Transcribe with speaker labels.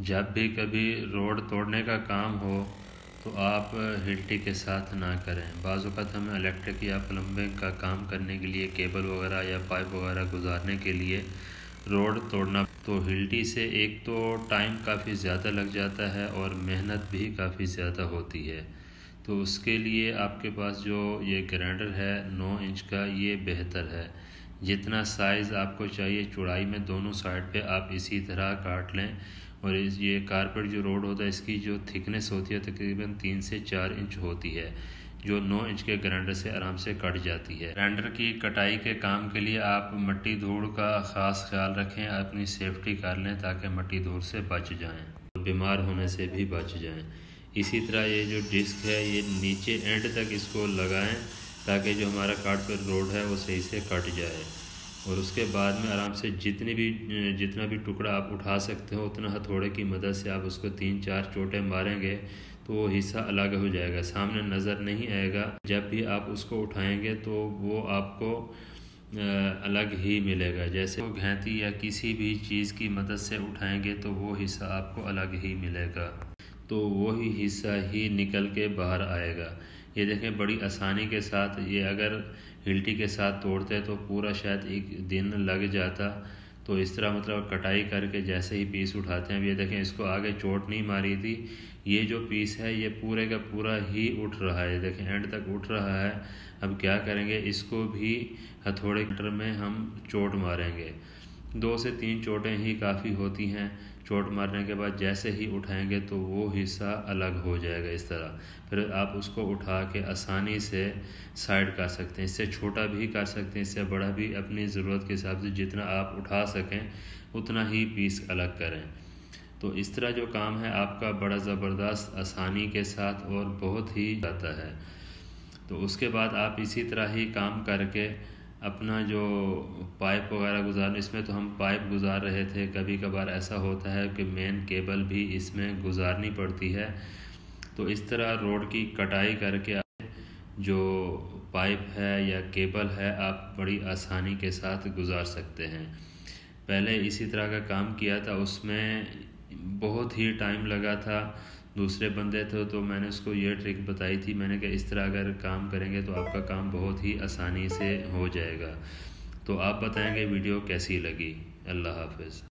Speaker 1: जब भी कभी रोड तोड़ने का काम हो तो आप हिल्टी के साथ ना करें। बाज़ वक़्त हमें इलेक्ट्रिक या प्लम्बिंग का काम करने के लिए केबल वगैरह या पाइप वगैरह गुजारने के लिए रोड तोड़ना, तो हिल्टी से एक तो टाइम काफ़ी ज़्यादा लग जाता है और मेहनत भी काफ़ी ज़्यादा होती है। तो उसके लिए आपके पास जो ये ग्राइंडर है 9 इंच का, ये बेहतर है। जितना साइज़ आपको चाहिए चौड़ाई में दोनों साइड पे आप इसी तरह काट लें। और ये कारपेट जो रोड होता है इसकी जो थिकनेस होती है तकरीबन 3 से 4 इंच होती है, जो 9 इंच के ग्राइंडर से आराम से कट जाती है। ग्राइंडर की कटाई के काम के लिए आप मट्टी धूड़ का ख़ास ख्याल रखें, अपनी सेफ्टी कर लें ताकि मट्टी धूड़ से बच जाएं, बीमार होने से भी बच जाएं। इसी तरह ये जो डिस्क है ये नीचे एंड तक इसको लगाएं ताकि जो हमारा कारपेट रोड है वो सही से कट जाए। और उसके बाद में आराम से जितना भी टुकड़ा आप उठा सकते हो उतना हथौड़े की मदद से आप उसको 3-4 चोटें मारेंगे तो वो हिस्सा अलग हो जाएगा, सामने नज़र नहीं आएगा। जब भी आप उसको उठाएंगे तो वो आपको अलग ही मिलेगा। जैसे वो घैंती या किसी भी चीज़ की मदद से उठाएंगे तो वो हिस्सा आपको अलग ही मिलेगा, तो वही हिस्सा ही निकल के बाहर आएगा। ये देखें बड़ी आसानी के साथ, ये अगर हिल्टी के साथ तोड़ते तो पूरा शायद एक दिन लग जाता। तो इस तरह मतलब कटाई करके जैसे ही पीस उठाते हैं, अब ये देखें इसको आगे चोट नहीं मारी थी, ये जो पीस है ये पूरे का पूरा ही उठ रहा है, देखें एंड तक उठ रहा है। अब क्या करेंगे, इसको भी हथौड़े कटर में हम चोट मारेंगे। 2 से 3 चोटें ही काफ़ी होती हैं। चोट मारने के बाद जैसे ही उठाएंगे तो वो हिस्सा अलग हो जाएगा इस तरह। फिर आप उसको उठा के आसानी से साइड कर सकते हैं, इससे छोटा भी कर सकते हैं, इससे बड़ा भी, अपनी ज़रूरत के हिसाब से जितना आप उठा सकें उतना ही पीस अलग करें। तो इस तरह जो काम है आपका बड़ा ज़बरदस्त आसानी के साथ और बहुत ही जाता है। तो उसके बाद आप इसी तरह ही काम करके अपना जो पाइप वगैरह गुजारना, इसमें तो हम पाइप गुजार रहे थे, कभी कभार ऐसा होता है कि मेन केबल भी इसमें गुजारनी पड़ती है। तो इस तरह रोड की कटाई करके जो पाइप है या केबल है आप बड़ी आसानी के साथ गुजार सकते हैं। पहले इसी तरह का काम किया था, उसमें बहुत ही टाइम लगा था। दूसरे बंदे थे तो मैंने उसको ये ट्रिक बताई थी, मैंने कहा इस तरह अगर काम करेंगे तो आपका काम बहुत ही आसानी से हो जाएगा। तो आप बताएंगे वीडियो कैसी लगी। अल्लाह हाफ़िज़।